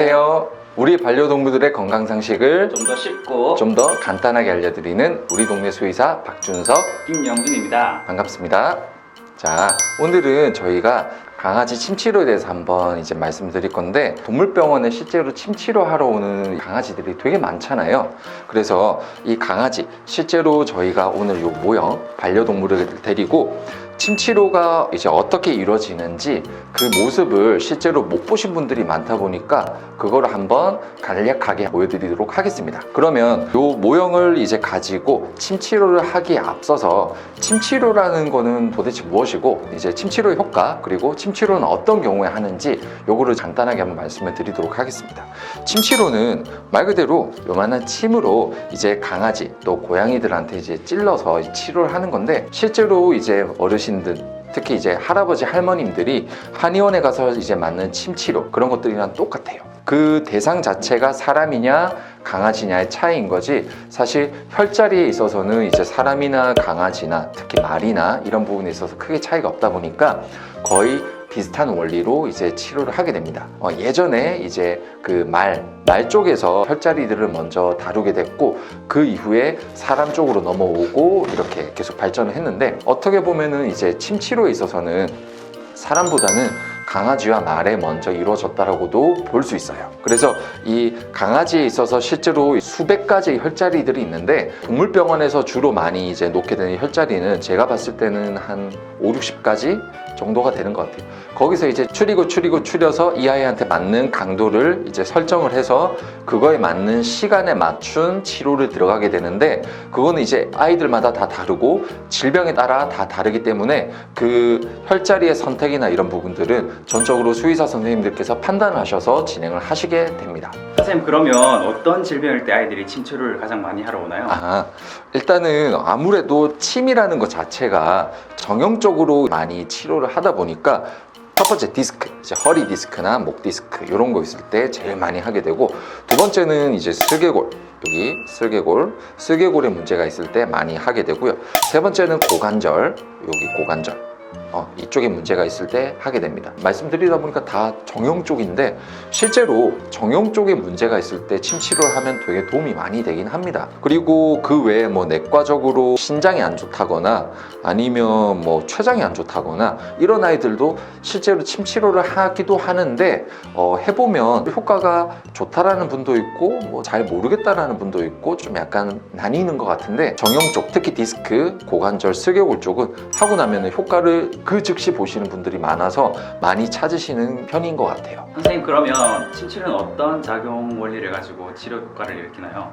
안녕하세요. 우리 반려동물들의 건강 상식을 좀 더 쉽고 좀 더 간단하게 알려드리는 우리 동네 수의사 박준석 김영준입니다. 반갑습니다. 자, 오늘은 저희가 강아지 침치료에 대해서 한번 이제 말씀드릴 건데, 동물병원에 실제로 침치료하러 오는 강아지들이 되게 많잖아요. 그래서 이 강아지 실제로 저희가 오늘 요 모형 반려동물을 데리고 침치료가 이제 어떻게 이루어지는지 그 모습을 실제로 못 보신 분들이 많다 보니까 그거를 한번 간략하게 보여드리도록 하겠습니다. 그러면 이 모형을 이제 가지고 침치료를 하기에 앞서서 침치료라는 거는 도대체 무엇이고, 이제 침치료의 효과, 그리고 침치료는 어떤 경우에 하는지 요거를 간단하게 한번 말씀을 드리도록 하겠습니다. 침치료는 말 그대로 요만한 침으로 이제 강아지 또 고양이들한테 이제 찔러서 치료를 하는 건데, 실제로 이제 어르신들, 특히 이제 할아버지 할머님들이 한의원에 가서 이제 맞는 침치료, 그런 것들이랑 똑같아요. 그 대상 자체가 사람이냐 강아지냐의 차이인 거지, 사실 혈자리에 있어서는 이제 사람이나 강아지나 특히 말이나 이런 부분에 있어서 크게 차이가 없다 보니까 거의 비슷한 원리로 이제 치료를 하게 됩니다. 예전에 이제 그 말 쪽에서 혈자리들을 먼저 다루게 됐고, 그 이후에 사람 쪽으로 넘어오고 이렇게 계속 발전을 했는데, 어떻게 보면은 이제 침치료에 있어서는 사람보다는 강아지와 말에 먼저 이루어졌다라고도 볼 수 있어요. 그래서 이 강아지에 있어서 실제로 수백 가지의 혈자리들이 있는데, 동물병원에서 주로 많이 이제 놓게 되는 혈자리는 제가 봤을 때는 한 5, 60가지 정도가 되는 것 같아요. 거기서 이제 추려서 이 아이한테 맞는 강도를 이제 설정을 해서 그거에 맞는 시간에 맞춘 치료를 들어가게 되는데, 그거는 이제 아이들마다 다 다르고 질병에 따라 다 다르기 때문에 그 혈자리의 선택이나 이런 부분들은 전적으로 수의사 선생님들께서 판단을 하셔서 진행을 하시게 됩니다. 선생님, 그러면 어떤 질병일 때 아이들이 침치료를 가장 많이 하러 오나요? 일단은 아무래도 침이라는 것 자체가 정형적으로 많이 치료를 하다 보니까, 첫 번째 디스크, 이제 허리 디스크나 목 디스크 이런 거 있을 때 제일 많이 하게 되고, 두 번째는 이제 슬개골, 여기 슬개골에 문제가 있을 때 많이 하게 되고요. 세 번째는 고관절, 여기 고관절, 이쪽에 문제가 있을 때 하게 됩니다. 말씀드리다 보니까 다 정형 쪽인데, 실제로 정형 쪽에 문제가 있을 때 침치료를 하면 되게 도움이 많이 되긴 합니다. 그리고 그 외에 뭐 내과적으로 신장이 안 좋다거나 아니면 뭐 췌장이 안 좋다거나 이런 아이들도 실제로 침치료를 하기도 하는데, 해보면 효과가 좋다라는 분도 있고 뭐 잘 모르겠다라는 분도 있고 좀 약간 나뉘는 것 같은데, 정형 쪽, 특히 디스크, 고관절, 슬개골 쪽은 하고 나면 효과를 그 즉시 보시는 분들이 많아서 많이 찾으시는 편인 것 같아요. 선생님, 그러면 침치료는 어떤 작용 원리를 가지고 치료 효과를 일으키나요?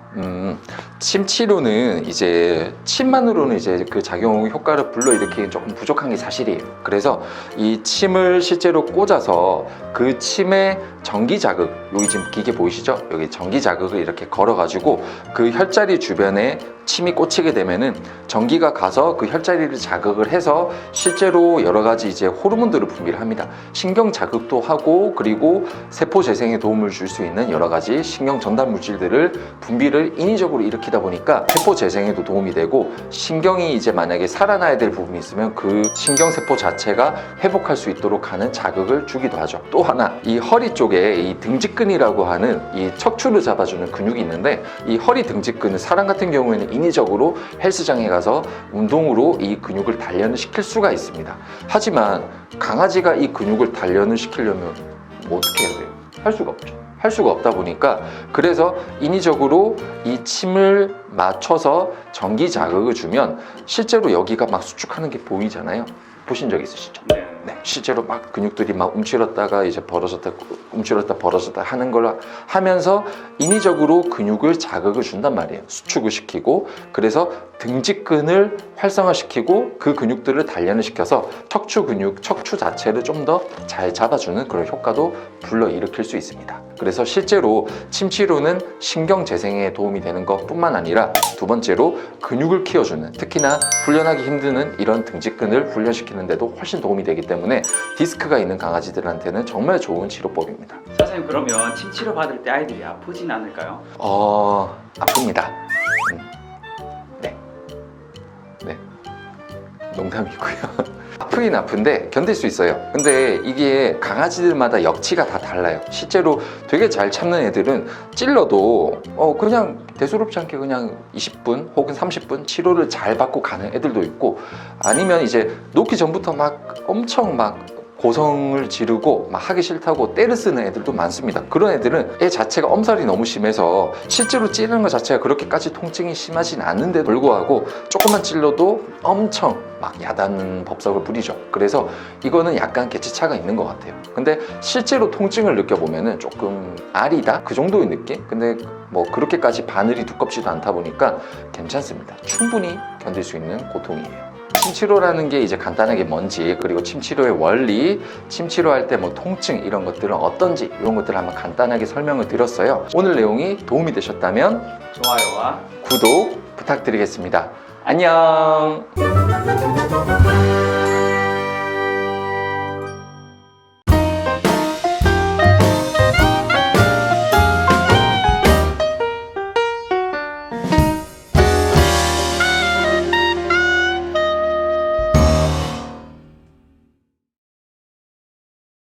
침치료는 이제 침만으로는 이제 그 작용 효과를 불러일으키기 조금 부족한 게 사실이에요. 그래서 이 침을 실제로 꽂아서 그 침에 전기 자극, 여기 지금 기계 보이시죠? 여기 전기 자극을 이렇게 걸어가지고 그 혈자리 주변에 침이 꽂히게 되면은 전기가 가서 그 혈자리를 자극을 해서 실제로 여러 가지 이제 호르몬들을 분비를 합니다. 신경 자극도 하고, 그리고 세포 재생에 도움을 줄 수 있는 여러 가지 신경 전달 물질들을 분비를 인위적으로 일으키다 보니까 세포 재생에도 도움이 되고, 신경이 이제 만약에 살아나야 될 부분이 있으면 그 신경 세포 자체가 회복할 수 있도록 하는 자극을 주기도 하죠. 또 하나, 이 허리 쪽에 이 등직근이라고 하는 이 척추를 잡아주는 근육이 있는데, 이 허리 등직근은 사람 같은 경우에는 인위적으로 헬스장에 가서 운동으로 이 근육을 단련을 시킬 수가 있습니다. 하지만 강아지가 이 근육을 단련을 시키려면 뭐 어떻게 해야 돼요? 할 수가 없죠. 할 수가 없다 보니까, 그래서 인위적으로 이 침을 맞춰서 전기 자극을 주면 실제로 여기가 막 수축하는 게 보이잖아요. 보신 적 있으시죠? 네, 실제로 막 근육들이 막 움츠렸다가 이제 움츠렸다 벌어졌다 하는 걸 하면서 인위적으로 근육을 자극을 준단 말이에요. 수축을 시키고, 그래서 등직근을 활성화시키고 그 근육들을 단련을 시켜서 척추 근육, 척추 자체를 좀 더 잘 잡아주는 그런 효과도 불러일으킬 수 있습니다. 그래서 실제로 침치료는 신경 재생에 도움이 되는 것뿐만 아니라, 두 번째로 근육을 키워주는, 특히나 훈련하기 힘든 이런 등직근을 훈련시키는 데도 훨씬 도움이 되기 때문에 디스크가 있는 강아지들한테는 정말 좋은 치료법입니다. 선생님, 그러면 침치료 받을 때 아이들이 아프진 않을까요? 아픕니다. 네. 농담이고요. 아프긴 아픈데 견딜 수 있어요. 근데 이게 강아지들마다 역치가 다 달라요. 실제로 되게 잘 참는 애들은 찔러도 그냥 대수롭지 않게 그냥 20분 혹은 30분 치료를 잘 받고 가는 애들도 있고, 아니면 이제 놓기 전부터 막 엄청 막 고성을 지르고 막 하기 싫다고 떼를 쓰는 애들도 많습니다. 그런 애들은 애 자체가 엄살이 너무 심해서 실제로 찌르는 것 자체가 그렇게까지 통증이 심하진 않은데 불구하고 조금만 찔러도 엄청 막 야단 법석을 부리죠. 그래서 이거는 약간 개체차가 있는 것 같아요. 근데 실제로 통증을 느껴보면은 조금 아리다? 그 정도의 느낌? 근데 뭐 그렇게까지 바늘이 두껍지도 않다 보니까 괜찮습니다. 충분히 견딜 수 있는 고통이에요. 침치료라는 게 이제 간단하게 뭔지, 그리고 침치료의 원리, 침치료할 때 뭐 통증 이런 것들은 어떤지, 이런 것들을 한번 간단하게 설명을 드렸어요. 오늘 내용이 도움이 되셨다면 좋아요와 구독 부탁드리겠습니다. 안녕.